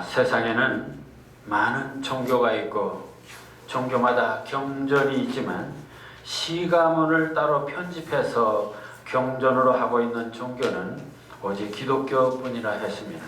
세상에는 많은 종교가 있고 종교마다 경전이 있지만 시가문을 따로 편집해서 경전으로 하고 있는 종교는 오직 기독교뿐이라 했습니다.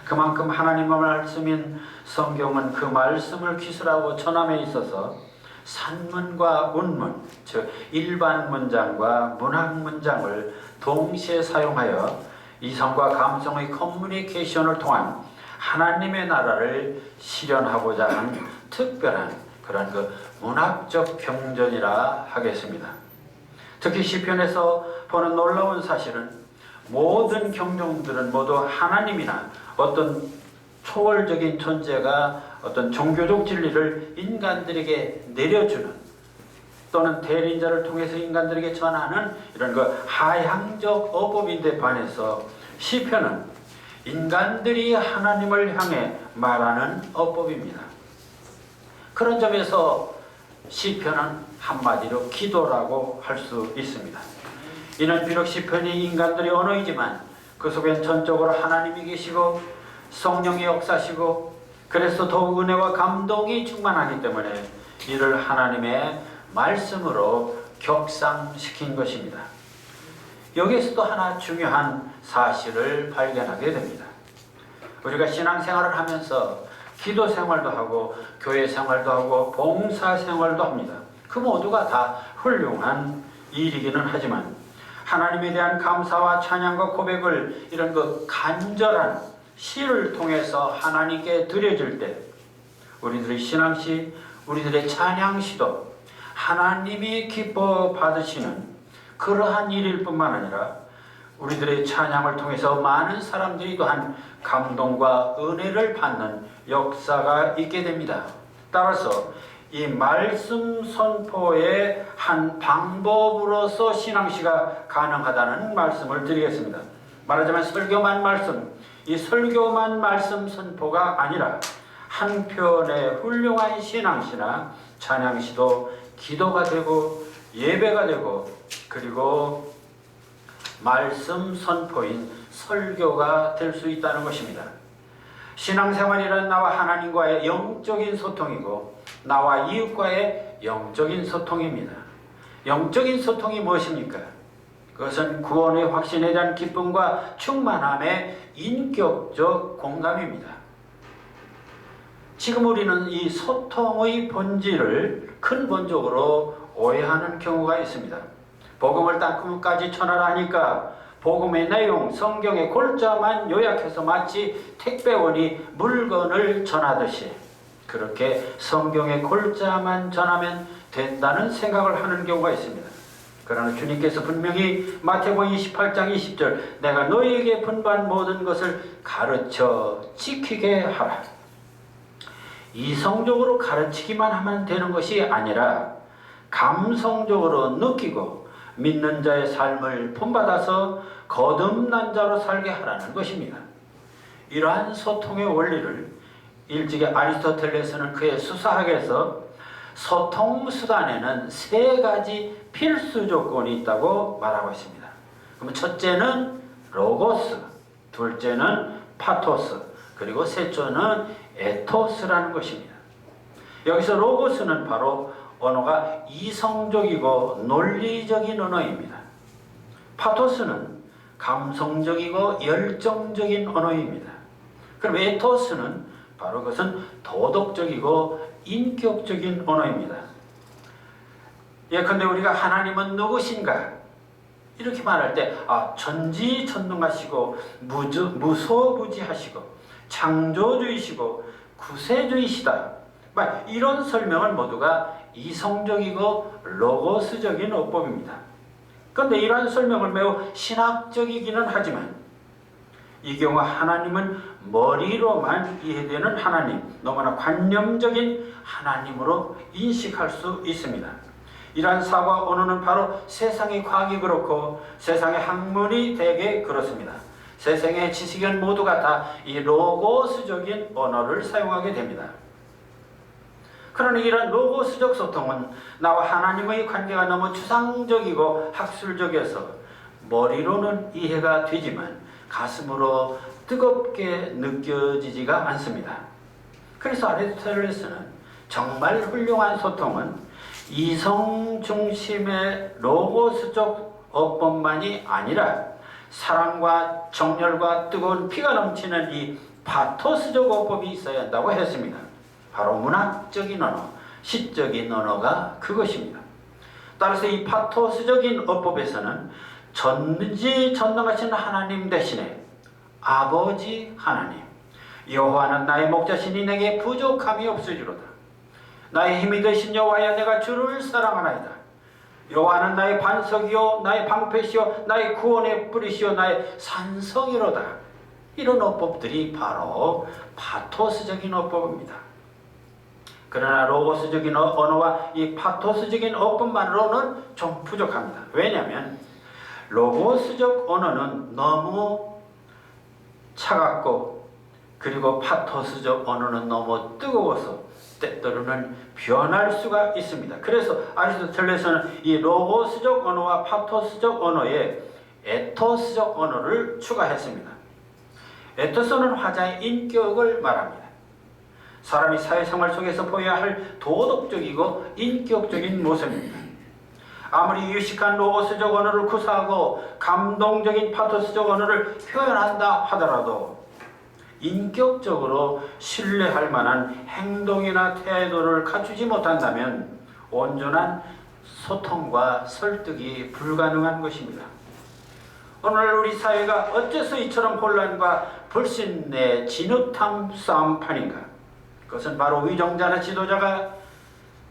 그만큼 하나님의 말씀인 성경은 그 말씀을 기술하고 전함에 있어서 산문과 운문, 즉 일반 문장과 문학 문장을 동시에 사용하여 이성과 감성의 커뮤니케이션을 통한 하나님의 나라를 실현하고자 한 특별한 그런 문학적 경전이라 하겠습니다. 특히 시편에서 보는 놀라운 사실은 모든 경전들은 모두 하나님이나 어떤 초월적인 존재가 어떤 종교적 진리를 인간들에게 내려주는 또는 대리인자를 통해서 인간들에게 전하는 이런 하향적 어법인데 반해서 시편은 인간들이 하나님을 향해 말하는 어법입니다. 그런 점에서 시편은 한마디로 기도라고 할 수 있습니다. 이는 비록 시편이 인간들의 언어이지만 그 속엔 전적으로 하나님이 계시고 성령이 역사시고 그래서 더욱 은혜와 감동이 충만하기 때문에 이를 하나님의 말씀으로 격상시킨 것입니다. 여기에서도 하나 중요한 사실을 발견하게 됩니다. 우리가 신앙생활을 하면서 기도 생활도 하고 교회 생활도 하고 봉사 생활도 합니다. 그 모두가 다 훌륭한 일이기는 하지만 하나님에 대한 감사와 찬양과 고백을 이런 간절한 시를 통해서 하나님께 드려질 때 우리들의 신앙시, 우리들의 찬양시도 하나님이 기뻐 받으시는 그러한 일일 뿐만 아니라 우리들의 찬양을 통해서 많은 사람들이 또한 감동과 은혜를 받는 역사가 있게 됩니다. 따라서 이 말씀 선포의 한 방법으로서 신앙시가 가능하다는 말씀을 드리겠습니다. 말하자면 설교만 말씀, 이 설교만 말씀 선포가 아니라 한편의 훌륭한 신앙시나 찬양시도 기도가 되고 예배가 되고 그리고 말씀 선포인 설교가 될 수 있다는 것입니다. 신앙생활이란 나와 하나님과의 영적인 소통이고 나와 이웃과의 영적인 소통입니다. 영적인 소통이 무엇입니까? 그것은 구원의 확신에 대한 기쁨과 충만함의 인격적 공감입니다. 지금 우리는 이 소통의 본질을 근본적으로 오해하는 경우가 있습니다. 복음을 땅끝까지 전하라니까 복음의 내용, 성경의 골자만 요약해서 마치 택배원이 물건을 전하듯이 그렇게 성경의 골자만 전하면 된다는 생각을 하는 경우가 있습니다. 그러나 주님께서 분명히 마태복음 28장 20절 내가 너희에게 분부한 모든 것을 가르쳐 지키게 하라. 이성적으로 가르치기만 하면 되는 것이 아니라 감성적으로 느끼고 믿는 자의 삶을 본받아서 거듭난 자로 살게 하라는 것입니다. 이러한 소통의 원리를 일찍이 아리스토텔레스는 그의 수사학에서 소통수단에는 세 가지 필수 조건이 있다고 말하고 있습니다. 그러면 첫째는 로고스, 둘째는 파토스, 그리고 셋째는 에토스라는 것입니다. 여기서 로고스는 바로 언어가 이성적이고 논리적인 언어입니다. 파토스는 감성적이고 열정적인 언어입니다. 그럼 에토스는 바로 그것은 도덕적이고 인격적인 언어입니다. 예컨대 우리가 하나님은 누구신가? 이렇게 말할 때 전지전능하시고 무소부지하시고 창조주이시고 구세주이시다. 이런 설명은 모두가 이성적이고 로고스적인 어법입니다. 그런데 이러한 설명은 매우 신학적이기는 하지만 이 경우 하나님은 머리로만 이해되는 하나님, 너무나 관념적인 하나님으로 인식할 수 있습니다. 이러한 사고와 언어는 바로 세상의 과학이 그렇고 세상의 학문이 대개 그렇습니다. 세상의 지식인 모두가 다 이 로고스적인 언어를 사용하게 됩니다. 그러나 이런 로고스적 소통은 나와 하나님의 관계가 너무 추상적이고 학술적이어서 머리로는 이해가 되지만 가슴으로 뜨겁게 느껴지지가 않습니다. 그래서 아리스토텔레스는 정말 훌륭한 소통은 이성 중심의 로고스적 어법만이 아니라 사랑과 정열과 뜨거운 피가 넘치는 이 파토스적 어법이 있어야 한다고 했습니다. 바로 문학적인 언어, 시적인 언어가 그것입니다. 따라서 이 파토스적인 어법에서는 전지전능하신 하나님 대신에 아버지 하나님, 여호와는 나의 목자시니 내게 부족함이 없으리로다. 나의 힘이 되신 여호와여, 내가 주를 사랑하나이다. 여호와는 나의 반석이요 나의 방패시요 나의 구원의 뿌리시요 나의 산성이로다. 이런 어법들이 바로 파토스적인 어법입니다. 그러나 로고스적인 언어와 이 파토스적인 어법만으로는 좀 부족합니다. 왜냐하면 로고스적 언어는 너무 차갑고, 그리고 파토스적 언어는 너무 뜨거워서 때때로는 변할 수가 있습니다. 그래서 아리스토텔레스는 이 로고스적 언어와 파토스적 언어에 에토스적 언어를 추가했습니다. 에토스는 화자의 인격을 말합니다. 사람이 사회생활 속에서 보여야 할 도덕적이고 인격적인 모습입니다. 아무리 유식한 로고스적 언어를 구사하고 감동적인 파토스적 언어를 표현한다 하더라도 인격적으로 신뢰할 만한 행동이나 태도를 갖추지 못한다면 온전한 소통과 설득이 불가능한 것입니다. 오늘 우리 사회가 어째서 이처럼 혼란과 불신의 진흙탕 싸움판인가? 그것은 바로 위정자나 지도자가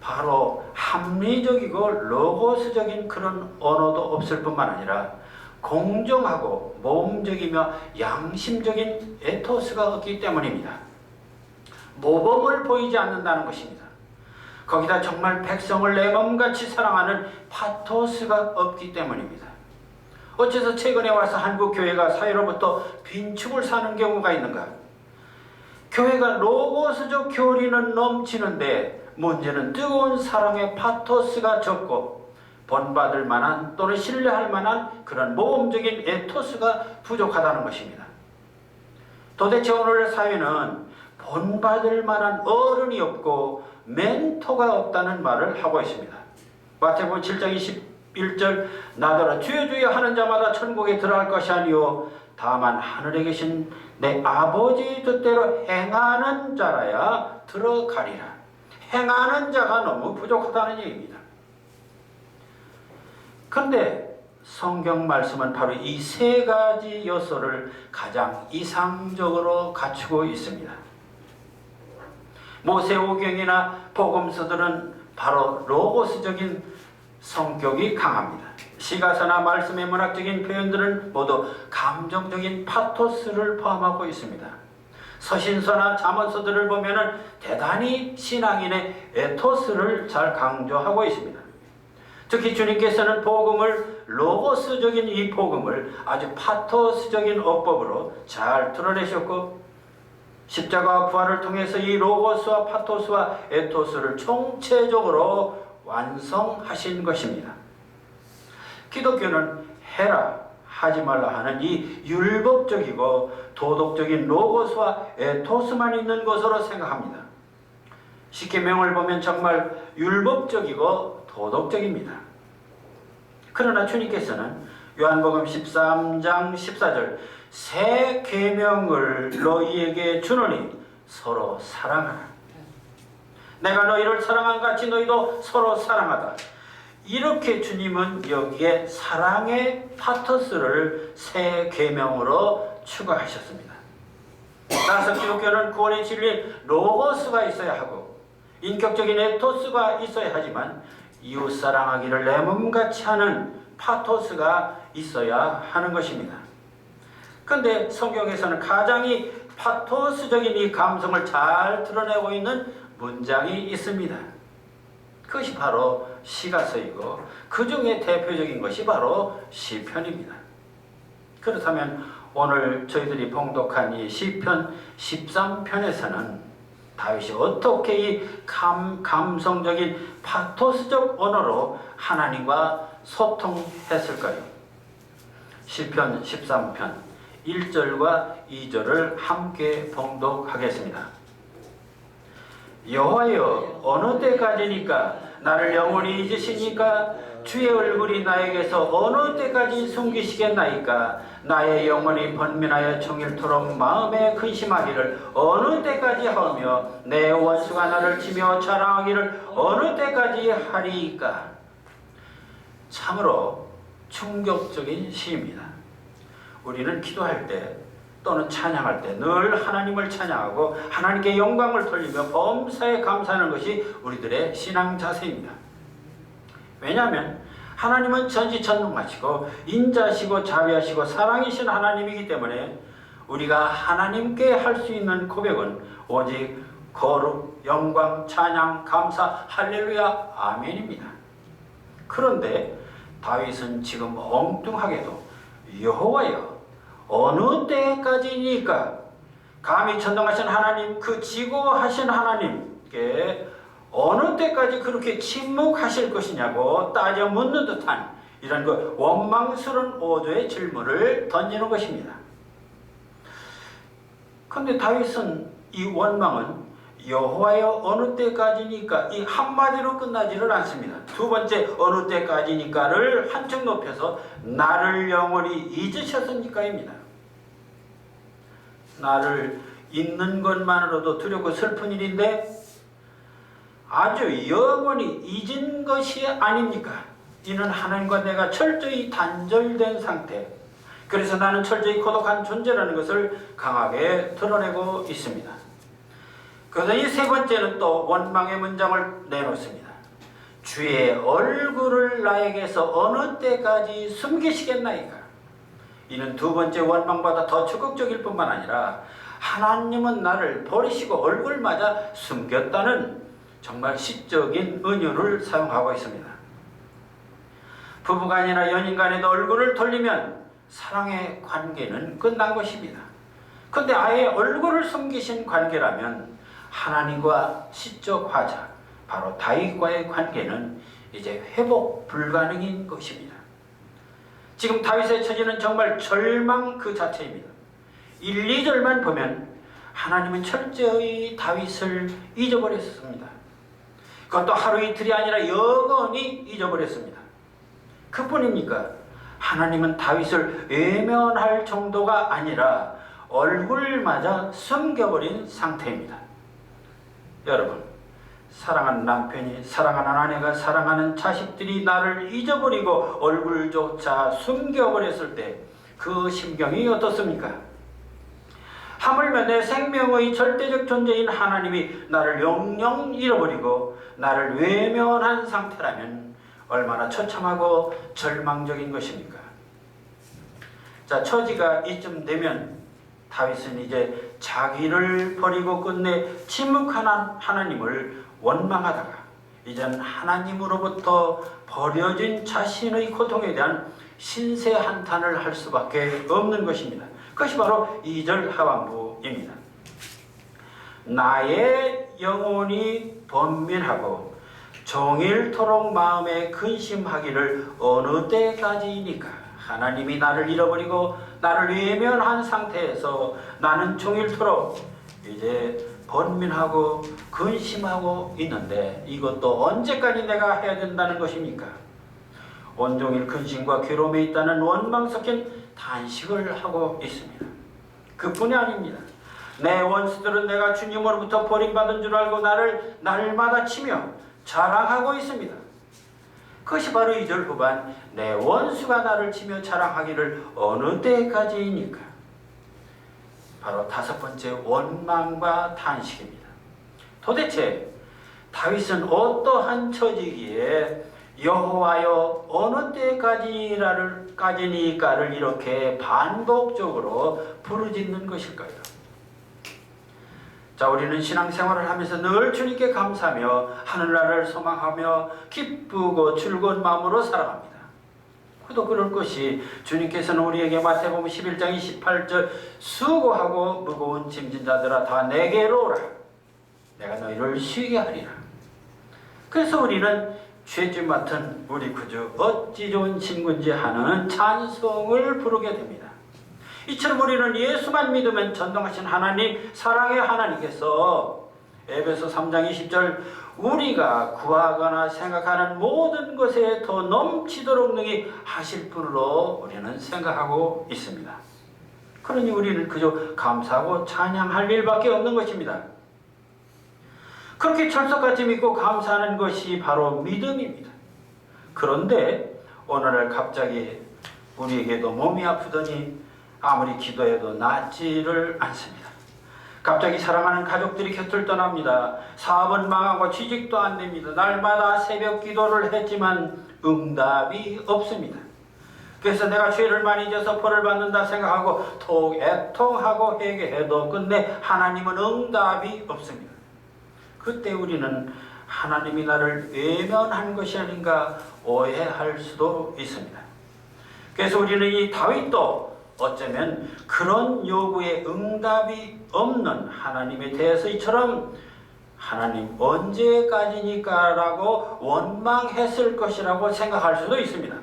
바로 합리적이고 로고스적인 그런 언어도 없을 뿐만 아니라 공정하고 모범적이며 양심적인 에토스가 없기 때문입니다. 모범을 보이지 않는다는 것입니다. 거기다 정말 백성을 내 몸같이 사랑하는 파토스가 없기 때문입니다. 어째서 최근에 와서 한국 교회가 사회로부터 빈축을 사는 경우가 있는가? 교회가 로고스적 교리는 넘치는데 문제는 뜨거운 사랑의 파토스가 적고 본받을 만한 또는 신뢰할 만한 그런 모범적인 에토스가 부족하다는 것입니다. 도대체 오늘 사회는 본받을 만한 어른이 없고 멘토가 없다는 말을 하고 있습니다. 마태복음 7장 21절 나더러 주여 주여 하는 자마다 천국에 들어갈 것이 아니요 다만 하늘에 계신 내 아버지 뜻대로 행하는 자라야 들어가리라. 행하는 자가 너무 부족하다는 얘기입니다. 그런데 성경 말씀은 바로 이 세 가지 요소를 가장 이상적으로 갖추고 있습니다. 모세오경이나 복음서들은 바로 로고스적인 성격이 강합니다. 시가사나 말씀의 문학적인 표현들은 모두 감정적인 파토스를 포함하고 있습니다. 서신서나 잠언서들을 보면은 대단히 신앙인의 에토스를 잘 강조하고 있습니다. 특히 주님께서는 복음을 로고스적인 이 복음을 아주 파토스적인 어법으로 잘 드러내셨고 십자가와 부활을 통해서 이 로고스와 파토스와 에토스를 총체적으로 완성하신 것입니다. 기독교는 해라 하지 말라 하는 이 율법적이고 도덕적인 로고스와 에토스만 있는 것으로 생각합니다. 십계명을 보면 정말 율법적이고 도덕적입니다. 그러나 주님께서는 요한복음 13장 14절 새 계명을 너희에게 주노니 서로 사랑하라. 내가 너희를 사랑한 같이 너희도 서로 사랑하다. 이렇게 주님은 여기에 사랑의 파토스를 새 계명으로 추가하셨습니다. 따라서 기독교는 구원의 진리 로고스가 있어야 하고 인격적인 에토스가 있어야 하지만 이웃 사랑하기를 내 몸같이 하는 파토스가 있어야 하는 것입니다. 그런데 성경에서는 가장 이 파토스적인 이 감성을 잘 드러내고 있는 문장이 있습니다. 그것이 바로 시가서이고 그 중에 대표적인 것이 바로 시편입니다. 그렇다면 오늘 저희들이 봉독한 이 시편 13편에서는 다윗이 어떻게 이 감성적인 파토스적 언어로 하나님과 소통했을까요? 시편 13편 1절과 2절을 함께 봉독하겠습니다. 여호와여, 어느 때까지니까 나를 영원히 잊으시니까? 주의 얼굴이 나에게서 어느 때까지 숨기시겠나이까? 나의 영혼이 번민하여 종일토록 마음에 근심하기를 어느 때까지 하며 내 원수가 나를 치며 자랑하기를 어느 때까지 하리이까? 참으로 충격적인 시입니다. 우리는 기도할 때 또는 찬양할 때 늘 하나님을 찬양하고 하나님께 영광을 돌리며 범사에 감사하는 것이 우리들의 신앙 자세입니다. 왜냐하면 하나님은 전지전능하시고 인자시고 자비하시고 사랑이신 하나님이기 때문에 우리가 하나님께 할 수 있는 고백은 오직 거룩, 영광, 찬양, 감사, 할렐루야, 아멘입니다. 그런데 다윗은 지금 엉뚱하게도 여호와여, 어느 때까지니까? 감히 전능하신 하나님, 그 지고하신 하나님께 어느 때까지 그렇게 침묵하실 것이냐고 따져 묻는 듯한 이런 그 원망스러운 오도의 질문을 던지는 것입니다. 그런데 다윗은 이 원망은 여호와여 어느 때까지니까 이 한마디로 끝나지를 않습니다. 두 번째 어느 때까지니까를 한층 높여서 나를 영원히 잊으셨습니까입니다. 나를 잊는 것만으로도 두렵고 슬픈 일인데 아주 영원히 잊은 것이 아닙니까? 이는 하나님과 내가 철저히 단절된 상태, 그래서 나는 철저히 고독한 존재라는 것을 강하게 드러내고 있습니다. 그래서 이 세 번째는 또 원망의 문장을 내놓습니다. 주의 얼굴을 나에게서 어느 때까지 숨기시겠나이까? 이는 두 번째 원망보다 더 적극적일 뿐만 아니라 하나님은 나를 버리시고 얼굴마저 숨겼다는 정말 시적인 은유를 사용하고 있습니다. 부부간이나 연인간에도 얼굴을 돌리면 사랑의 관계는 끝난 것입니다. 그런데 아예 얼굴을 숨기신 관계라면 하나님과 시적 화자, 바로 다윗과의 관계는 이제 회복 불가능인 것입니다. 지금 다윗의 처지는 정말 절망 그 자체입니다. 1, 2절만 보면 하나님은 철저히 다윗을 잊어버렸습니다. 그것도 하루 이틀이 아니라 영원히 잊어버렸습니다. 그뿐입니까? 하나님은 다윗을 외면할 정도가 아니라 얼굴마저 숨겨버린 상태입니다. 여러분, 사랑하는 남편이, 사랑하는 아내가, 사랑하는 자식들이 나를 잊어버리고 얼굴조차 숨겨버렸을 때 그 심경이 어떻습니까? 하물며 내 생명의 절대적 존재인 하나님이 나를 영영 잃어버리고 나를 외면한 상태라면 얼마나 처참하고 절망적인 것입니까? 자, 처지가 이쯤 되면 다윗은 이제 자기를 버리고 끝내 침묵한 하나님을 원망하다가 이젠 하나님으로부터 버려진 자신의 고통에 대한 신세 한탄을 할 수밖에 없는 것입니다. 그것이 바로 2절 하반부입니다. 나의 영혼이 번민하고 종일토록 마음에 근심하기를 어느 때까지이니까? 하나님이 나를 잃어버리고 나를 외면한 상태에서 나는 종일토록 이제 번민하고 근심하고 있는데 이것도 언제까지 내가 해야 된다는 것입니까? 온종일 근심과 괴로움에 있다는 원망 섞인 단식을 하고 있습니다. 그뿐이 아닙니다. 내 원수들은 내가 주님으로부터 버림받은 줄 알고 나를 날마다 치며 자랑하고 있습니다. 그것이 바로 2절 후반 내 원수가 나를 치며 자랑하기를 어느 때까지이니까? 바로 다섯 번째 원망과 탄식입니다. 도대체 다윗은 어떠한 처지기에 여호와여 어느 때까지니까를 이렇게 반복적으로 부르짖는 것일까요? 자, 우리는 신앙생활을 하면서 늘 주님께 감사하며 하늘나라를 소망하며 기쁘고 즐거운 마음으로 살아갑니다. 그도 그럴 것이 주님께서는 우리에게 마태복음 11장 28절 수고하고 무거운 짐진 자들아 다 내게로 오라. 내가 너희를 쉬게 하리라. 그래서 우리는 죄짐 맡은 우리 구주 어찌 좋은 친구인지 하는 찬송을 부르게 됩니다. 이처럼 우리는 예수만 믿으면 전능하신 하나님, 사랑의 하나님께서 에베소 3장 20절 우리가 구하거나 생각하는 모든 것에 더 넘치도록 능히 하실 분으로 우리는 생각하고 있습니다. 그러니 우리는 그저 감사하고 찬양할 일밖에 없는 것입니다. 그렇게 철석같이 믿고 감사하는 것이 바로 믿음입니다. 그런데 오늘날 갑자기 우리에게도 몸이 아프더니 아무리 기도해도 낫지를 않습니다. 갑자기 사랑하는 가족들이 곁을 떠납니다. 사업은 망하고 취직도 안 됩니다. 날마다 새벽 기도를 했지만 응답이 없습니다. 그래서 내가 죄를 많이 져서 벌을 받는다 생각하고 애통하고 회개해도 끝내 하나님은 응답이 없습니다. 그때 우리는 하나님이 나를 외면한 것이 아닌가 오해할 수도 있습니다. 그래서 우리는 이 다윗도 어쩌면 그런 요구에 응답이 없는 하나님에 대해서 이처럼 하나님 언제까지니까 라고 원망했을 것이라고 생각할 수도 있습니다.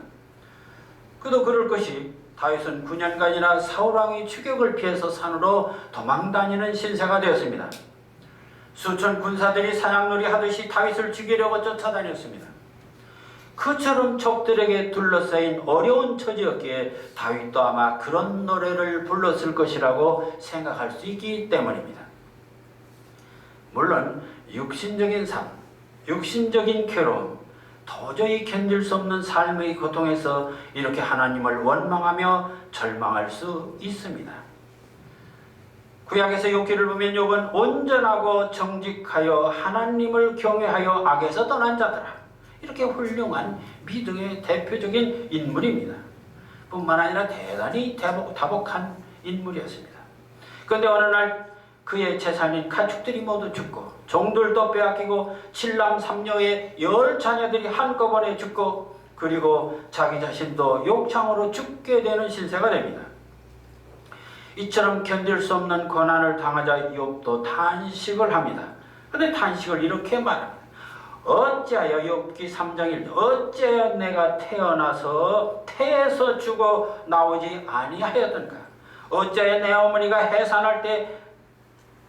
그도 그럴 것이 다윗은 9년간이나 사울왕의 추격을 피해서 산으로 도망다니는 신세가 되었습니다. 수천 군사들이 사냥놀이 하듯이 다윗을 죽이려고 쫓아다녔습니다. 그처럼 적들에게 둘러싸인 어려운 처지였기에 다윗도 아마 그런 노래를 불렀을 것이라고 생각할 수 있기 때문입니다. 물론 육신적인 삶, 육신적인 괴로움, 도저히 견딜 수 없는 삶의 고통에서 이렇게 하나님을 원망하며 절망할 수 있습니다. 구약에서 욥기를 보면 욥은 온전하고 정직하여 하나님을 경외하여 악에서 떠난 자들아, 이렇게 훌륭한 믿음의 대표적인 인물입니다. 뿐만 아니라 대단히 다복한 인물이었습니다. 그런데 어느 날 그의 재산인 가축들이 모두 죽고 종들도 빼앗기고 7남 3녀의 10자녀들이 한꺼번에 죽고 그리고 자기 자신도 욕창으로 죽게 되는 신세가 됩니다. 이처럼 견딜 수 없는 고난을 당하자 욥도 탄식을 합니다. 그런데 탄식을 이렇게 말합니다. 어찌하여 욥기 3장 1절 어찌하여 내가 태어나서 태에서 죽어 나오지 아니하였던가. 어찌하여 내 어머니가 해산할 때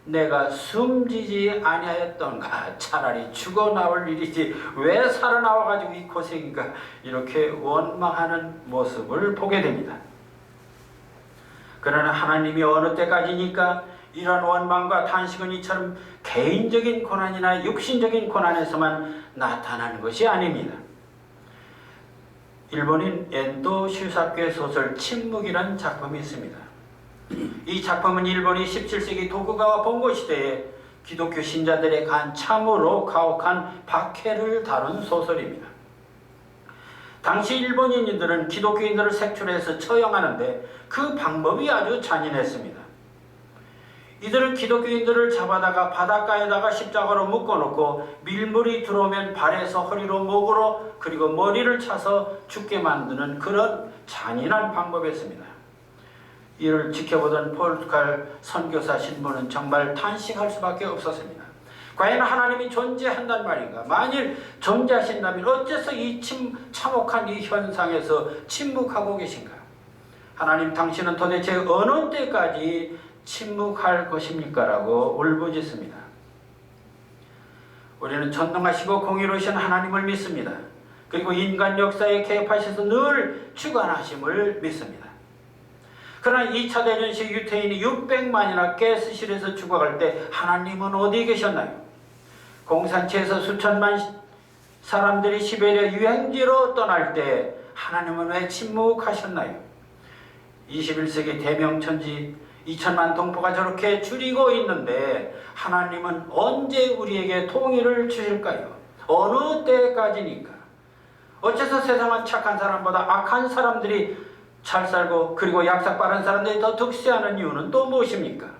내가 숨지지 아니하였던가. 차라리 죽어 나올 일이지 왜 살아나와가지고 이 고생인가. 이렇게 원망하는 모습을 보게 됩니다. 그러나 하나님이 어느 때까지니까 이런 원망과 탄식은 이처럼 개인적인 고난이나 육신적인 고난에서만 나타나는 것이 아닙니다. 일본인 엔도 슈사케 소설 침묵이라는 작품이 있습니다. 이 작품은 일본이 17세기 도쿠가와 봉고 시대에 기독교 신자들에 간 참으로 가혹한 박해를 다룬 소설입니다. 당시 일본인들은 기독교인들을 색출해서 처형하는데 그 방법이 아주 잔인했습니다. 이들은 기독교인들을 잡아다가 바닷가에다가 십자가로 묶어놓고 밀물이 들어오면 발에서 허리로 목으로 그리고 머리를 차서 죽게 만드는 그런 잔인한 방법이었습니다. 이를 지켜보던 포르투갈 선교사 신부는 정말 탄식할 수밖에 없었습니다. 과연 하나님이 존재한단 말인가? 만일 존재하신다면 어째서 이 참혹한 이 현상에서 침묵하고 계신가? 하나님, 당신은 도대체 어느 때까지 침묵할 것입니까? 라고 울부짖습니다. 우리는 전능하시고 공의로우신 하나님을 믿습니다. 그리고 인간 역사에 개입하셔서 늘 주관하심을 믿습니다. 그러나 2차 대전 시 유태인이 600만이나 가스실에서 죽어갈 때 하나님은 어디 계셨나요? 공산체에서 수천만 사람들이 시베리아 유행지로 떠날 때 하나님은 왜 침묵하셨나요? 21세기 대명천지 2천만 동포가 저렇게 줄이고 있는데 하나님은 언제 우리에게 통일을 주실까요? 어느 때까지니까? 어째서 세상은 착한 사람보다 악한 사람들이 잘 살고 그리고 약삭 빠른 사람들이 더 득세하는 이유는 또 무엇입니까?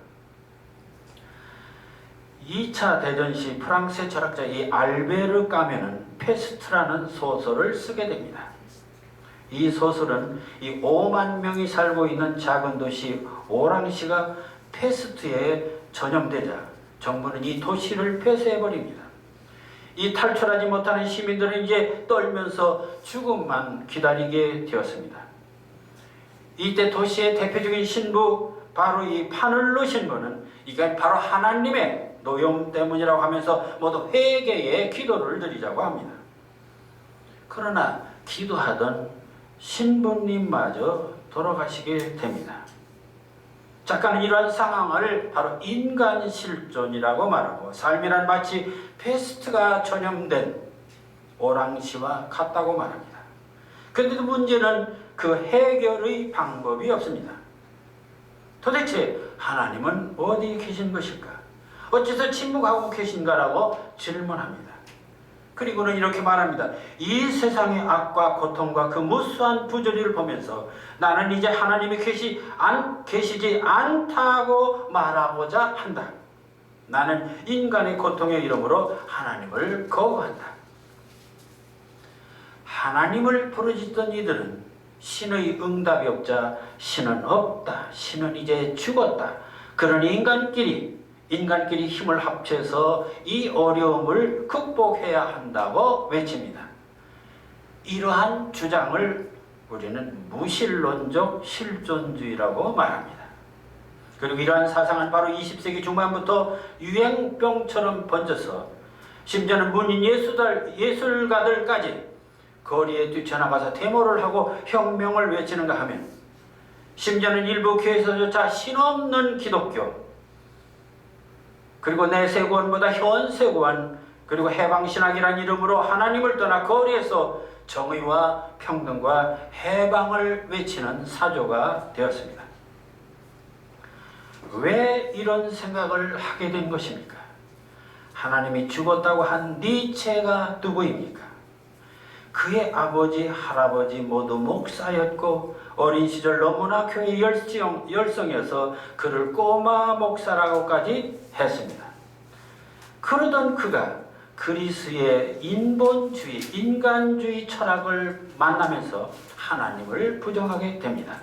2차 대전 시 프랑스의 철학자 이 알베르 까메는 페스트라는 소설을 쓰게 됩니다. 이 소설은 이 5만 명이 살고 있는 작은 도시 오랑시가 페스트에 전염되자 정부는 이 도시를 폐쇄해버립니다. 이 탈출하지 못하는 시민들은 이제 떨면서 죽음만 기다리게 되었습니다. 이때 도시의 대표적인 신부, 바로 이 파눌로 신부는 이게 바로 하나님의 노여움 때문이라고 하면서 모두 회개의 기도를 드리자고 합니다. 그러나 기도하던 신부님마저 돌아가시게 됩니다. 작가는 이러한 상황을 바로 인간 실존이라고 말하고, 삶이란 마치 페스트가 전염된 오랑시와 같다고 말합니다. 그런데도 문제는 그 해결의 방법이 없습니다. 도대체 하나님은 어디 계신 것일까? 어째서 침묵하고 계신가라고 질문합니다. 그리고는 이렇게 말합니다. 이 세상의 악과 고통과 그 무수한 부조리를 보면서 나는 이제 하나님이 계시지 않다고 말하고자 한다. 나는 인간의 고통의 이름으로 하나님을 거부한다. 하나님을 부르짖던 이들은 신의 응답이 없자 신은 없다. 신은 이제 죽었다. 그러니 인간끼리 힘을 합쳐서 이 어려움을 극복해야 한다고 외칩니다. 이러한 주장을 우리는 무신론적 실존주의라고 말합니다. 그리고 이러한 사상은 바로 20세기 중반부터 유행병처럼 번져서 심지어는 문인 예술가들까지 거리에 뛰쳐나가서 데모를 하고 혁명을 외치는가 하면, 심지어는 일부 교회에서조차 신없는 기독교, 그리고 내세구원보다 현세구원, 그리고 해방신학이라는 이름으로 하나님을 떠나 거리에서 정의와 평등과 해방을 외치는 사조가 되었습니다. 왜 이런 생각을 하게 된 것입니까? 하나님이 죽었다고 한 니체가 누구입니까? 그의 아버지, 할아버지 모두 목사였고 어린 시절 너무나 교회 열성이어서 그를 꼬마 목사라고까지 했습니다. 그러던 그가 그리스의 인본주의, 인간주의 철학을 만나면서 하나님을 부정하게 됩니다.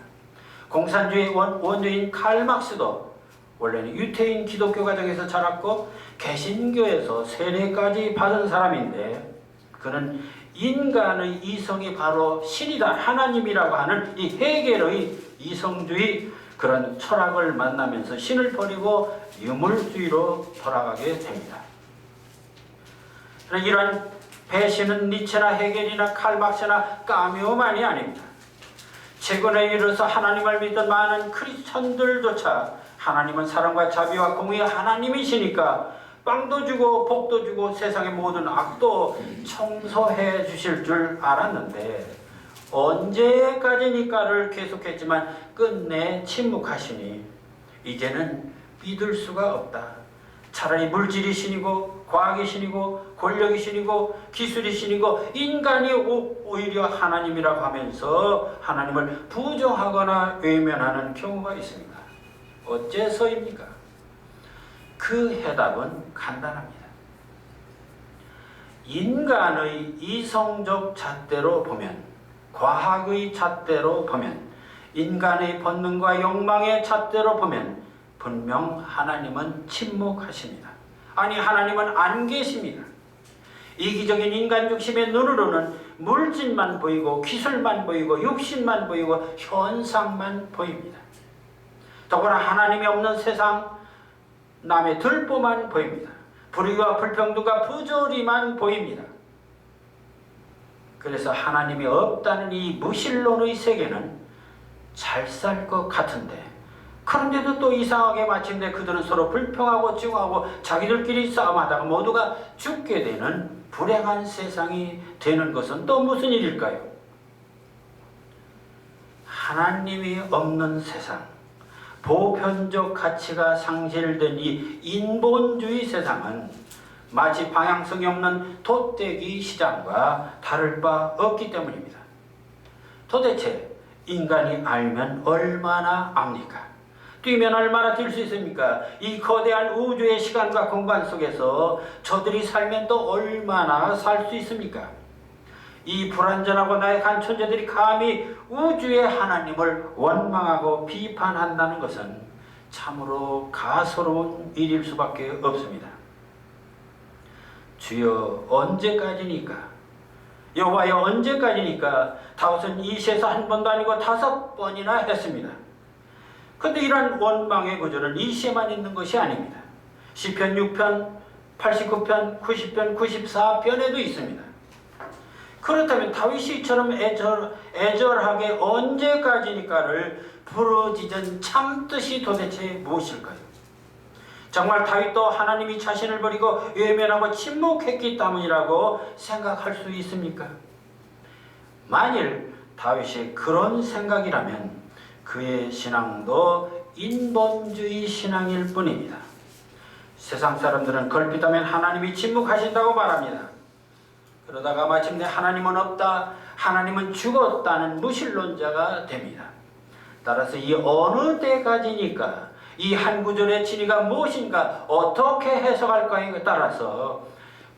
공산주의 원조인 칼 막스도 원래는 유태인 기독교 가정에서 자랐고 개신교에서 세례까지 받은 사람인데, 그는 인간의 이성이 바로 신이다, 하나님이라고 하는 이 헤겔의 이성주의 그런 철학을 만나면서 신을 버리고 유물주의로 돌아가게 됩니다. 이런 배신은 니체나 헤겔이나 칼막스나 까미오만이 아닙니다. 최근에 이르러서 하나님을 믿던 많은 크리스천들조차 하나님은 사랑과 자비와 공의의 하나님이시니까 빵도 주고 복도 주고 세상의 모든 악도 청소해 주실 줄 알았는데, 언제까지니까를 계속했지만 끝내 침묵하시니 이제는 믿을 수가 없다. 차라리 물질이 신이고 과학이 신이고 권력이 신이고 기술이 신이고 인간이 오히려 하나님이라고 하면서 하나님을 부정하거나 외면하는 경우가 있습니다. 어째서입니까? 그 해답은 간단합니다. 인간의 이성적 잣대로 보면, 과학의 잣대로 보면, 인간의 본능과 욕망의 잣대로 보면 분명 하나님은 침묵하십니다. 아니, 하나님은 안 계십니다. 이기적인 인간 중심의 눈으로는 물질만 보이고 기술만 보이고 육신만 보이고 현상만 보입니다. 더구나 하나님이 없는 세상, 남의 들보만 보입니다. 불의와 불평등과 부조리만 보입니다. 그래서 하나님이 없다는 이 무신론의 세계는 잘 살 것 같은데, 그런데도 또 이상하게 마침내 그들은 서로 불평하고 증오하고 자기들끼리 싸움하다가 모두가 죽게 되는 불행한 세상이 되는 것은 또 무슨 일일까요? 하나님이 없는 세상, 보편적 가치가 상실된 이 인본주의 세상은 마치 방향성이 없는 돛대기 시장과 다를 바 없기 때문입니다. 도대체 인간이 알면 얼마나 압니까? 뛰면 얼마나 뛸 수 있습니까? 이 거대한 우주의 시간과 공간 속에서 저들이 살면 또 얼마나 살 수 있습니까? 이 불완전하고 나약한 천재들이 감히 우주의 하나님을 원망하고 비판한다는 것은 참으로 가소로운 일일 수밖에 없습니다. 주여, 언제까지니까 여호와여 언제까지니까? 다윗은 이시에서 한 번도 아니고 5번이나 했습니다. 근데 이런 원망의 구절은 이시에만 있는 것이 아닙니다. 시편 6편, 89편, 90편, 94편에도 있습니다. 그렇다면 다윗이 이처럼 애절하게 언제까지니까를 부르짖은 참뜻이 도대체 무엇일까요? 정말 다윗도 하나님이 자신을 버리고 외면하고 침묵했기 때문이라고 생각할 수 있습니까? 만일 다윗이 그런 생각이라면 그의 신앙도 인본주의 신앙일 뿐입니다. 세상 사람들은 걸핏하면 하나님이 침묵하신다고 말합니다. 그러다가 마침내 하나님은 없다, 하나님은 죽었다는 무신론자가 됩니다. 따라서 이 어느 때까지니까 이 한 구절의 진의가 무엇인가 어떻게 해석할까에 따라서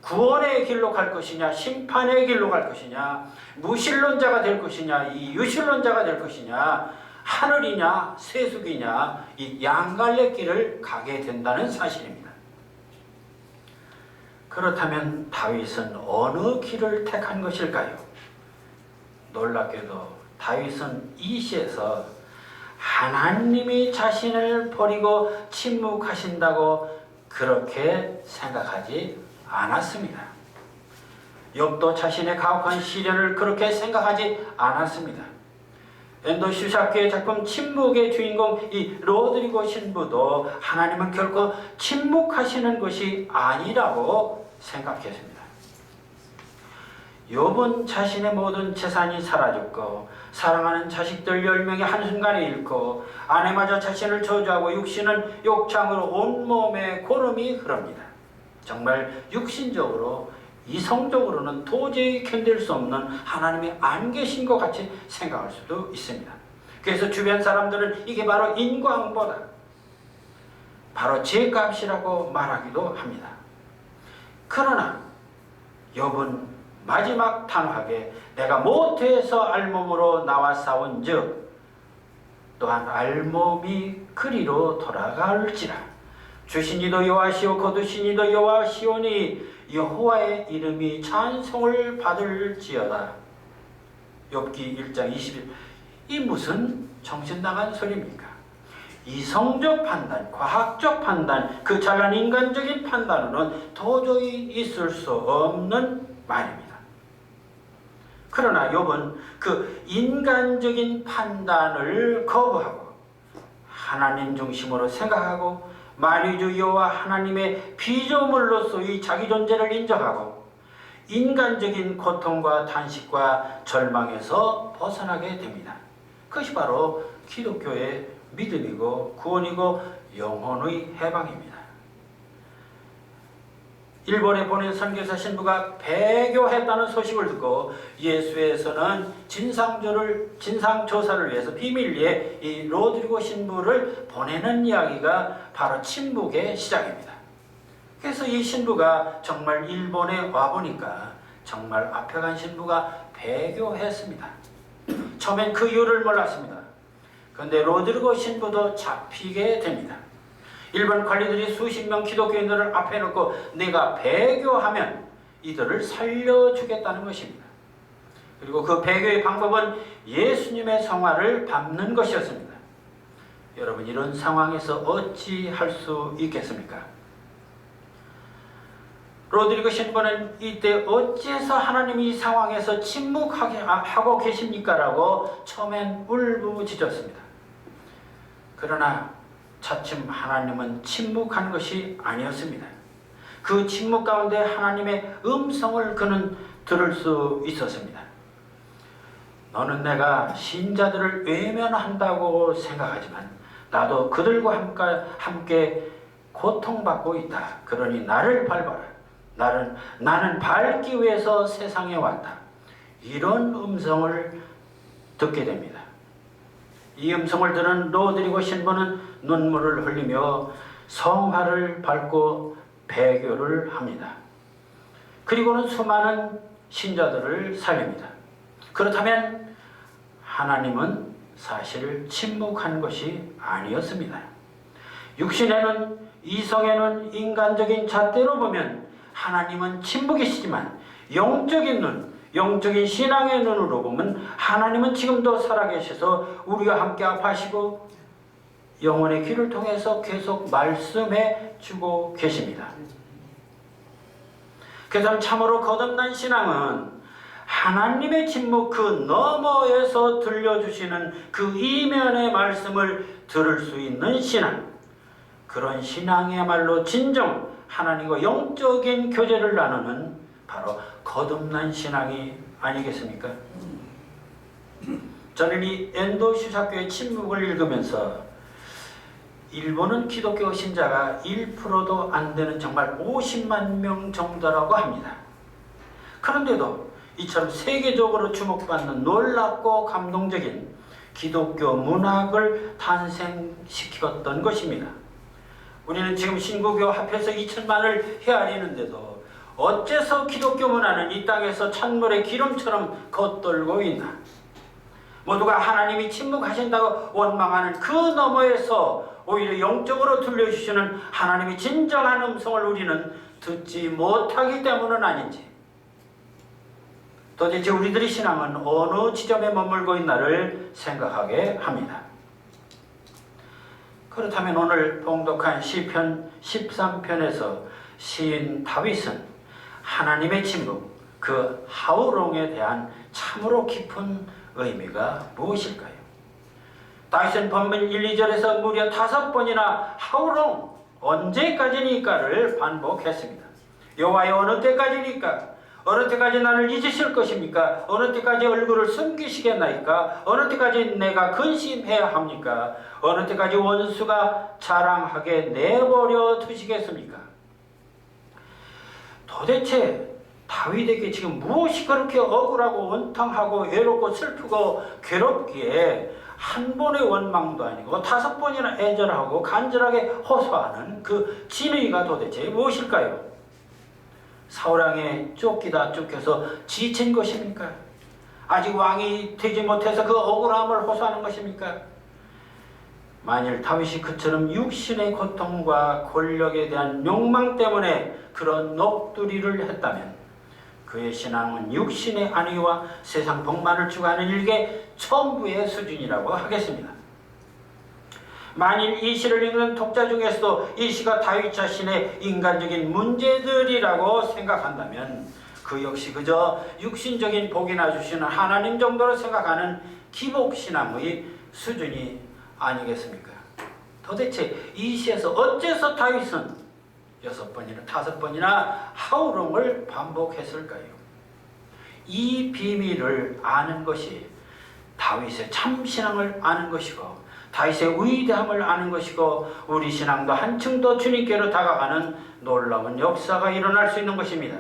구원의 길로 갈 것이냐 심판의 길로 갈 것이냐 무신론자가 될 것이냐 이 유신론자가 될 것이냐 하늘이냐 세속이냐 이 양갈래 길을 가게 된다는 사실입니다. 그렇다면 다윗은 어느 길을 택한 것일까요? 놀랍게도 다윗은 이시에서 하나님이 자신을 버리고 침묵하신다고 그렇게 생각하지 않았습니다. 욥도 자신의 가혹한 시련을 그렇게 생각하지 않았습니다. 엔도 슈샤크의 작품 침묵의 주인공 이 로드리고 신부도 하나님은 결코 침묵하시는 것이 아니라고 생각했습니다. 욥은 자신의 모든 재산이 사라졌고 사랑하는 자식들 10명이 한순간에 잃고 아내마저 자신을 저주하고 육신은 욕창으로 온몸에 고름이 흐릅니다. 정말 육신적으로 이성적으로는 도저히 견딜 수 없는 하나님이 안 계신 것 같이 생각할 수도 있습니다. 그래서 주변 사람들은 이게 바로 인광보다 바로 죄값이라고 말하기도 합니다. 그러나 욥은 마지막 단호하게 내가 모태에서 알몸으로 나와 싸운 즉 또한 알몸이 그리로 돌아갈지라 주신이도 여호와시오 거두신이도 여호와시오니 여호와의 이름이 찬송을 받을지어다. 욥기 1장 20일. 이 무슨 정신나간 소리입니까? 이성적 판단, 과학적 판단, 그 잘난 인간적인 판단으로는 도저히 있을 수 없는 말입니다. 그러나 욥은 그 인간적인 판단을 거부하고 하나님 중심으로 생각하고 만유주 여호와 하나님의 피조물로서의 자기 존재를 인정하고 인간적인 고통과 탄식과 절망에서 벗어나게 됩니다. 그것이 바로 기독교의 믿음이고 구원이고 영혼의 해방입니다. 일본에 보낸 선교사 신부가 배교했다는 소식을 듣고 예수회에서는 진상조사를 위해서 비밀리에 이 로드리고 신부를 보내는 이야기가 바로 침묵의 시작입니다. 그래서 이 신부가 정말 일본에 와보니까 정말 앞에 간 신부가 배교했습니다. 처음엔 그 이유를 몰랐습니다. 그런데 로드리고 신부도 잡히게 됩니다. 일본 관리들이 수십 명 기독교인들을 앞에 놓고 내가 배교하면 이들을 살려주겠다는 것입니다. 그리고 그 배교의 방법은 예수님의 성화를 밟는 것이었습니다. 여러분 이런 상황에서 어찌 할 수 있겠습니까? 로드리고 신부는 이때 어찌해서 하나님이 이 상황에서 침묵하고 계십니까? 라고 처음엔 울부짖었습니다. 그러나 차츰 하나님은 침묵한 것이 아니었습니다. 그 침묵 가운데 하나님의 음성을 그는 들을 수 있었습니다. 너는 내가 신자들을 외면한다고 생각하지만 나도 그들과 함께 고통받고 있다. 그러니 나를 밟아라. 나는 밟기 위해서 세상에 왔다. 이런 음성을 듣게 됩니다. 이 음성을 들은 로드리고 신부는 눈물을 흘리며 성화를 밟고 배교를 합니다. 그리고는 수많은 신자들을 살립니다. 그렇다면 하나님은 사실 침묵한 것이 아니었습니다. 육신에는 이성에는 인간적인 잣대로 보면 하나님은 침묵이시지만 영적인 눈, 영적인 신앙의 눈으로 보면 하나님은 지금도 살아계셔서 우리와 함께 합하시고 영혼의 귀를 통해서 계속 말씀해 주고 계십니다. 그래서 참으로 거듭난 신앙은 하나님의 침묵 그 너머에서 들려주시는 그 이면의 말씀을 들을 수 있는 신앙, 그런 신앙이야말로 진정 하나님과 영적인 교제를 나누는 바로 거듭난 신앙이 아니겠습니까? 저는 이 엔도 슈사교의 침묵을 읽으면서 일본은 기독교 신자가 1%도 안 되는 정말 50만 명 정도라고 합니다. 그런데도 이처럼 세계적으로 주목받는 놀랍고 감동적인 기독교 문학을 탄생시켰던 것입니다. 우리는 지금 신구교 합해서 2천만을 헤아리는데도 어째서 기독교 문화는 이 땅에서 찬물의 기름처럼 겉돌고 있나? 모두가 하나님이 침묵하신다고 원망하는 그 너머에서 오히려 영적으로 들려주시는 하나님의 진정한 음성을 우리는 듣지 못하기 때문은 아닌지, 도대체 우리들의 신앙은 어느 지점에 머물고 있나를 생각하게 합니다. 그렇다면 오늘 봉독한 시편 13편에서 시인 다윗은 하나님의 침묵, 그 하우롱에 대한 참으로 깊은 의미가 무엇일까요? 다윗은 본문 1, 2절에서 무려 5번이나 하우롱, 언제까지니까를 반복했습니다. 여호와여, 어느 때까지니까? 어느 때까지 나를 잊으실 것입니까? 어느 때까지 얼굴을 숨기시겠나이까? 어느 때까지 내가 근심해야 합니까? 어느 때까지 원수가 자랑하게 내버려 두시겠습니까? 도대체 다윗에게 지금 무엇이 그렇게 억울하고 원통하고 외롭고 슬프고 괴롭기에 한 번의 원망도 아니고 5번이나 애절하고 간절하게 호소하는 그 진의가 도대체 무엇일까요? 사울왕에 쫓기다 쫓겨서 지친 것입니까? 아직 왕이 되지 못해서 그 억울함을 호소하는 것입니까? 만일 다윗이 그처럼 육신의 고통과 권력에 대한 욕망 때문에 그런 넋두리를 했다면 그의 신앙은 육신의 안위와 세상 복만을 추구하는 일개 천부의 수준이라고 하겠습니다. 만일 이 시를 읽는 독자 중에서도 이 시가 다윗 자신의 인간적인 문제들이라고 생각한다면 그 역시 그저 육신적인 복이나 주시는 하나님 정도로 생각하는 기복신앙의 수준이 아니겠습니까? 도대체 이 시에서 어째서 다윗은 6번이나 5번이나 하우롱을 반복했을까요? 이 비밀을 아는 것이 다윗의 참신앙을 아는 것이고 다윗의 위대함을 아는 것이고 우리 신앙도 한층 더 주님께로 다가가는 놀라운 역사가 일어날 수 있는 것입니다.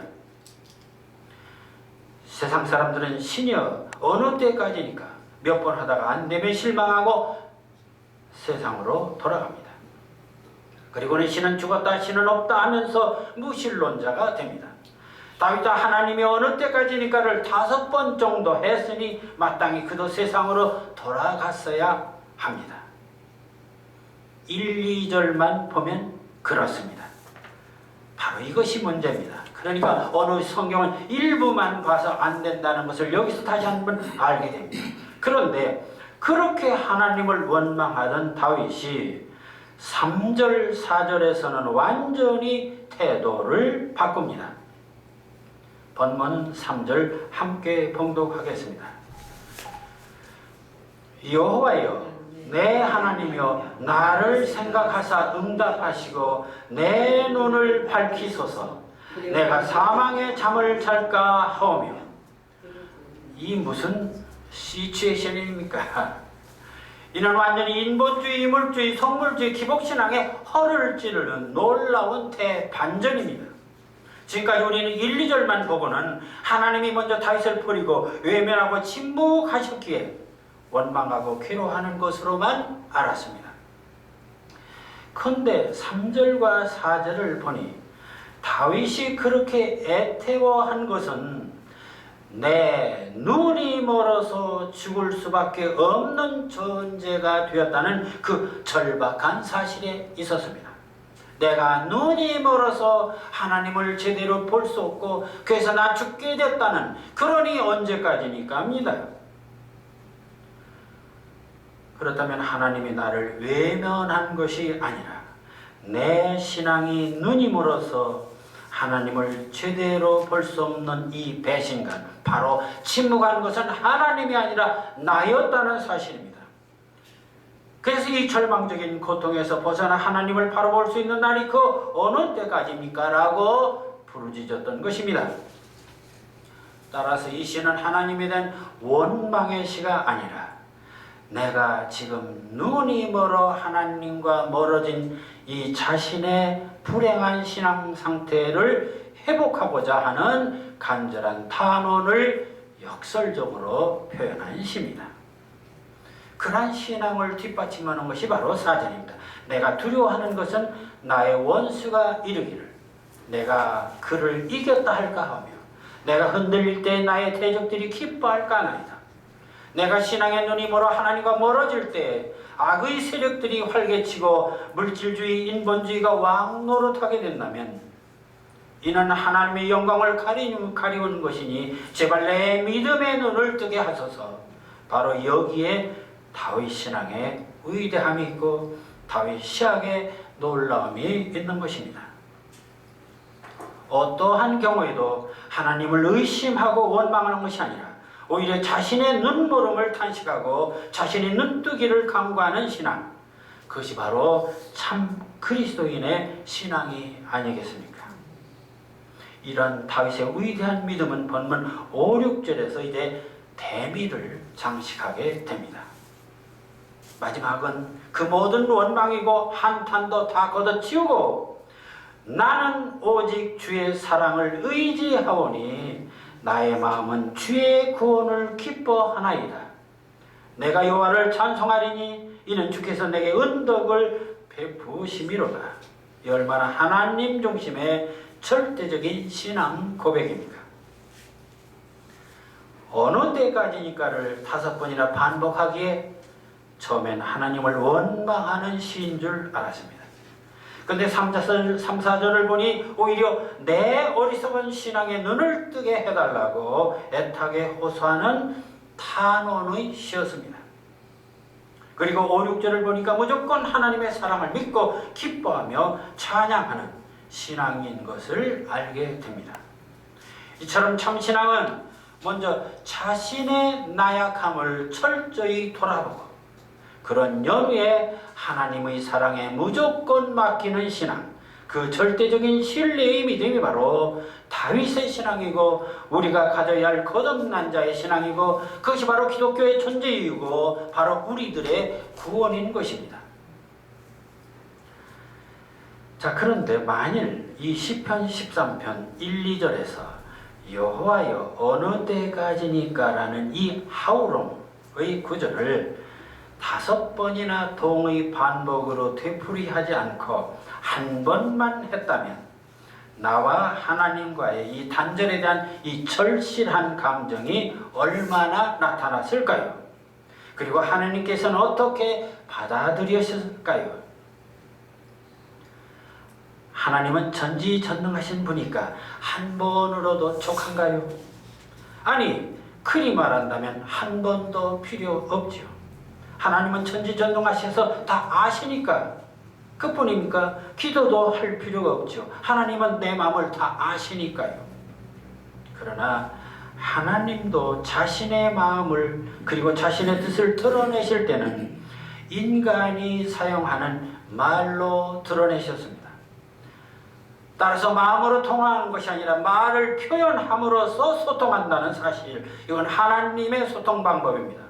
세상 사람들은 신여 어느 때까지니까 몇 번 하다가 안 되면 실망하고 세상으로 돌아갑니다. 그리고는 신은 죽었다 신은 없다 하면서 무신론자가 됩니다. 다윗도 하나님이 어느 때까지니까를 5번 정도 했으니 마땅히 그도 세상으로 돌아갔어야 합니다. 1, 2절만 보면 그렇습니다. 바로 이것이 문제입니다. 그러니까 어느 성경은 일부만 봐서 안 된다는 것을 여기서 다시 한번 알게 됩니다. 그런데 그렇게 하나님을 원망하던 다윗이 3절, 4절에서는 완전히 태도를 바꿉니다. 본문 3절 함께 봉독하겠습니다. 여호와여, 내 하나님이여, 나를 생각하사 응답하시고 내 눈을 밝히소서. 내가 사망의 잠을 잘까 하오며. 이 무슨 시츄에이션입니까? 이는 완전히 인본주의, 인물주의, 성물주의, 기복신앙에 허를 찌르는 놀라운 대반전입니다. 지금까지 우리는 1, 2절만 보고는 하나님이 먼저 다윗을 버리고 외면하고 침묵하셨기에 원망하고 괴로워하는 것으로만 알았습니다. 그런데 3절과 4절을 보니 다윗이 그렇게 애태워한 것은 내 눈이 멀어서 죽을 수밖에 없는 존재가 되었다는 그 절박한 사실에 있었습니다. 내가 눈이 멀어서 하나님을 제대로 볼 수 없고 그래서 나 죽게 됐다는, 그러니 언제까지니까 합니다. 그렇다면 하나님이 나를 외면한 것이 아니라 내 신앙이 눈이 멀어서 하나님을 제대로 볼 수 없는 이 배신감, 바로 침묵한 것은 하나님이 아니라 나였다는 사실입니다. 그래서 이 절망적인 고통에서 벗어나 하나님을 바로 볼 수 있는 날이 그 어느 때까지입니까? 라고 부르짖었던 것입니다. 따라서 이 시는 하나님에 대한 원망의 시가 아니라 내가 지금 눈이 멀어 하나님과 멀어진 이 자신의 불행한 신앙 상태를 회복하고자 하는 간절한 탄원을 역설적으로 표현한 시입니다. 그러한 신앙을 뒷받침하는 것이 바로 4절입니다. 내가 두려워하는 것은 나의 원수가 이르기를 내가 그를 이겼다 할까 하며 내가 흔들릴 때 나의 대적들이 기뻐할까 하나이다. 내가 신앙의 눈이 멀어 하나님과 멀어질 때 악의 세력들이 활개치고 물질주의, 인본주의가 왕노릇하게 된다면 이는 하나님의 영광을 가리우는 것이니 제발 내 믿음의 눈을 뜨게 하소서. 바로 여기에 다윗 신앙의 위대함이 있고 다윗 시학의 놀라움이 있는 것입니다. 어떠한 경우에도 하나님을 의심하고 원망하는 것이 아니라 오히려 자신의 눈멀음을 탄식하고 자신의 눈뜨기를 간구하는 신앙, 그것이 바로 참 그리스도인의 신앙이 아니겠습니까? 이런 다윗의 위대한 믿음은 본문 5, 6절에서 이제 대미를 장식하게 됩니다. 마지막은 그 모든 원망이고 한탄도 다 걷어치우고 나는 오직 주의 사랑을 의지하오니 나의 마음은 주의 구원을 기뻐하나이다. 내가 여호와를 찬송하리니 이는 주께서 내게 은덕을 베푸심이로다. 이 얼마나 하나님 중심의 절대적인 신앙 고백입니까? 어느 때까지니까를 5번이나 반복하기에 처음엔 하나님을 원망하는 시인 줄 알았습니다. 근데 3, 4절을 보니 오히려 내 어리석은 신앙의 눈을 뜨게 해달라고 애타게 호소하는 탄원의 시였습니다. 그리고 5, 6절을 보니까 무조건 하나님의 사랑을 믿고 기뻐하며 찬양하는 신앙인 것을 알게 됩니다. 이처럼 참신앙은 먼저 자신의 나약함을 철저히 돌아보고 그런 연후에 하나님의 사랑에 무조건 맡기는 신앙, 그 절대적인 신뢰의 믿음이 바로 다윗의 신앙이고 우리가 가져야 할 거듭난 자의 신앙이고 그것이 바로 기독교의 존재이고 바로 우리들의 구원인 것입니다. 자, 그런데 만일 이 시편 13편 1, 2절에서 여호와여 어느 때까지니까 라는 이 하우롱의 구절을 5번이나 동의 반복으로 되풀이하지 않고 한 번만 했다면 나와 하나님과의 이 단절에 대한 이 절실한 감정이 얼마나 나타났을까요? 그리고 하나님께서는 어떻게 받아들이셨을까요? 하나님은 전지전능하신 분이니까 한 번으로도 족한가요? 아니, 그리 말한다면 한 번도 필요 없지요. 하나님은 전지전능하셔서 다 아시니까 그뿐입니까? 기도도 할 필요가 없죠. 하나님은 내 마음을 다 아시니까요. 그러나 하나님도 자신의 마음을 그리고 자신의 뜻을 드러내실 때는 인간이 사용하는 말로 드러내셨습니다. 따라서 마음으로 통하는 것이 아니라 말을 표현함으로써 소통한다는 사실, 이건 하나님의 소통 방법입니다.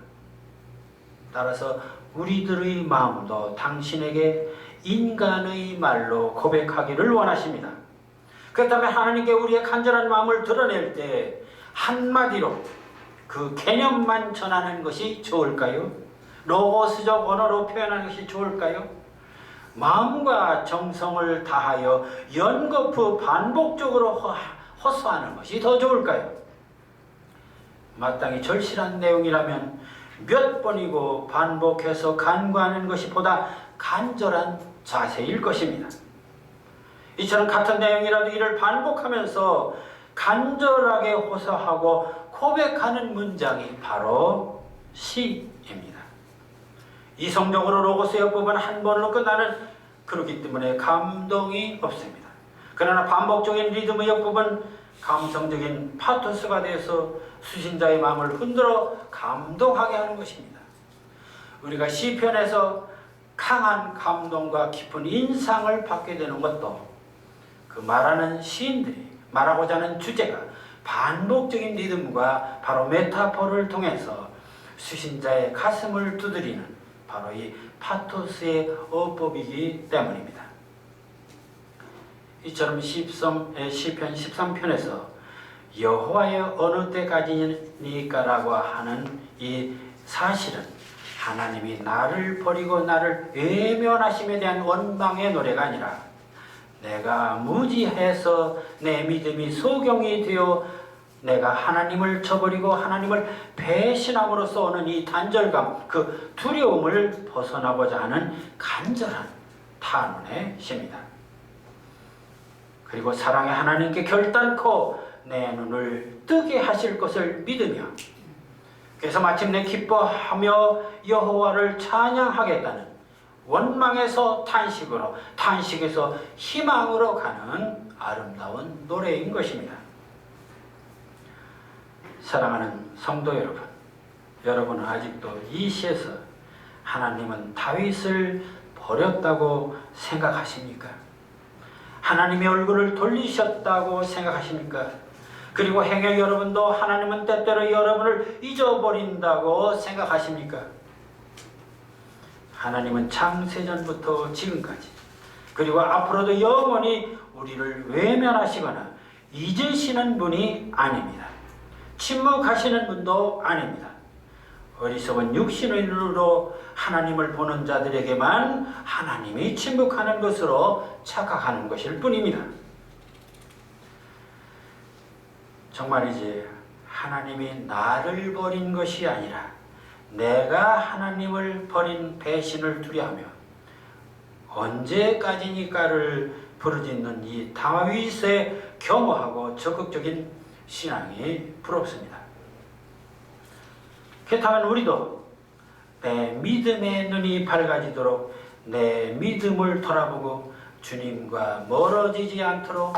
따라서 우리들의 마음도 당신에게 인간의 말로 고백하기를 원하십니다. 그렇다면 하나님께 우리의 간절한 마음을 드러낼 때 한마디로 그 개념만 전하는 것이 좋을까요? 로고스적 언어로 표현하는 것이 좋을까요? 마음과 정성을 다하여 연거푸 반복적으로 호소하는 것이 더 좋을까요? 마땅히 절실한 내용이라면 몇 번이고 반복해서 간구하는 것이 보다 간절한 자세일 것입니다. 이처럼 같은 내용이라도 이를 반복하면서 간절하게 호소하고 고백하는 문장이 바로 시입니다. 이성적으로 로고스의 법은 한 번으로 끝나는 그렇기 때문에 감동이 없습니다. 그러나 반복적인 리듬의 역법은 감성적인 파토스가 되어서 수신자의 마음을 흔들어 감동하게 하는 것입니다. 우리가 시편에서 강한 감동과 깊은 인상을 받게 되는 것도 그 말하는 시인들이 말하고자 하는 주제가 반복적인 리듬과 바로 메타포를 통해서 수신자의 가슴을 두드리는 바로 이 파토스의 어법이기 때문입니다. 이처럼 시편 13편에서 여호와의 어느 때까지니까라고 하는 이 사실은 하나님이 나를 버리고 나를 외면하심에 대한 원망의 노래가 아니라 내가 무지해서 내 믿음이 소경이 되어 내가 하나님을 저버리고 하나님을 배신함으로써 오는 이 단절감, 그 두려움을 벗어나고자 하는 간절한 탄원의 시입니다. 그리고 사랑의 하나님께 결단코 내 눈을 뜨게 하실 것을 믿으며 그래서 마침내 기뻐하며 여호와를 찬양하겠다는 원망에서 탄식으로, 탄식에서 희망으로 가는 아름다운 노래인 것입니다. 사랑하는 성도 여러분, 여러분은 아직도 이 시에서 하나님은 다윗을 버렸다고 생각하십니까? 하나님의 얼굴을 돌리셨다고 생각하십니까? 그리고 행여 여러분도 하나님은 때때로 여러분을 잊어버린다고 생각하십니까? 하나님은 창세전부터 지금까지 그리고 앞으로도 영원히 우리를 외면하시거나 잊으시는 분이 아닙니다. 침묵하시는 분도 아닙니다. 어리석은 육신의 눈으로 하나님을 보는 자들에게만 하나님이 침묵하는 것으로 착각하는 것일 뿐입니다. 정말이지 하나님이 나를 버린 것이 아니라 내가 하나님을 버린 배신을 두려하며 언제까지니까를 부르짖는 이 다윗의 겸허하고 적극적인 신앙이 부럽습니다. 그렇다면 우리도 내 믿음의 눈이 밝아지도록 내 믿음을 돌아보고 주님과 멀어지지 않도록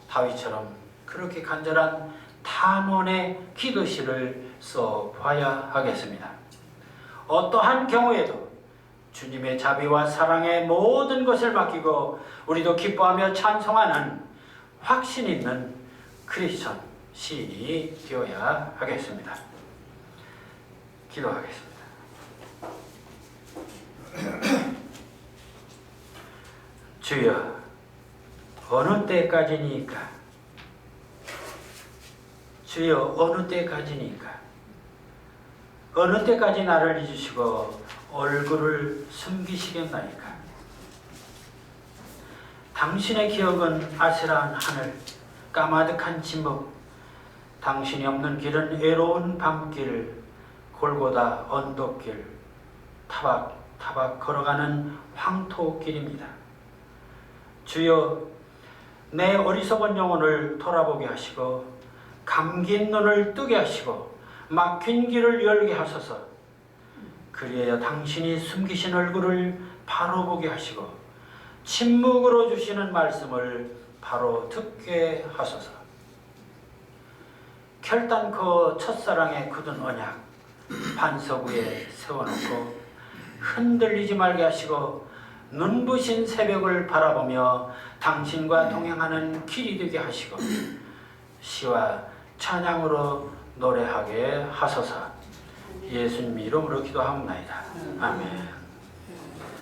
다윗처럼 그렇게 간절한 탄원의 기도시를 써봐야 하겠습니다. 어떠한 경우에도 주님의 자비와 사랑의 모든 것을 맡기고 우리도 기뻐하며 찬송하는 확신 있는 크리스천 시인이 되어야 하겠습니다. 기도하겠습니다. 주여, 어느 때까지니까? 주여, 어느 때까지니까? 어느 때까지 나를 잊으시고 얼굴을 숨기시겠나이까? 당신의 기억은 아슬한 하늘, 까마득한 침묵, 당신이 없는 길은 외로운 밤길, 골고다 언덕길, 타박 걸어가는 황토길입니다. 주여, 내 어리석은 영혼을 돌아보게 하시고 감긴 눈을 뜨게 하시고 막힌 길을 열게 하소서. 그리하여 당신이 숨기신 얼굴을 바로 보게 하시고 침묵으로 주시는 말씀을 바로 듣게 하소서. 결단코 첫사랑의 굳은 언약 반석 위에 세워놓고 흔들리지 말게 하시고 눈부신 새벽을 바라보며 당신과 동행하는 길이 되게 하시고 시와 찬양으로 노래하게 하소서. 예수님 이름으로 기도하옵나이다. 아멘.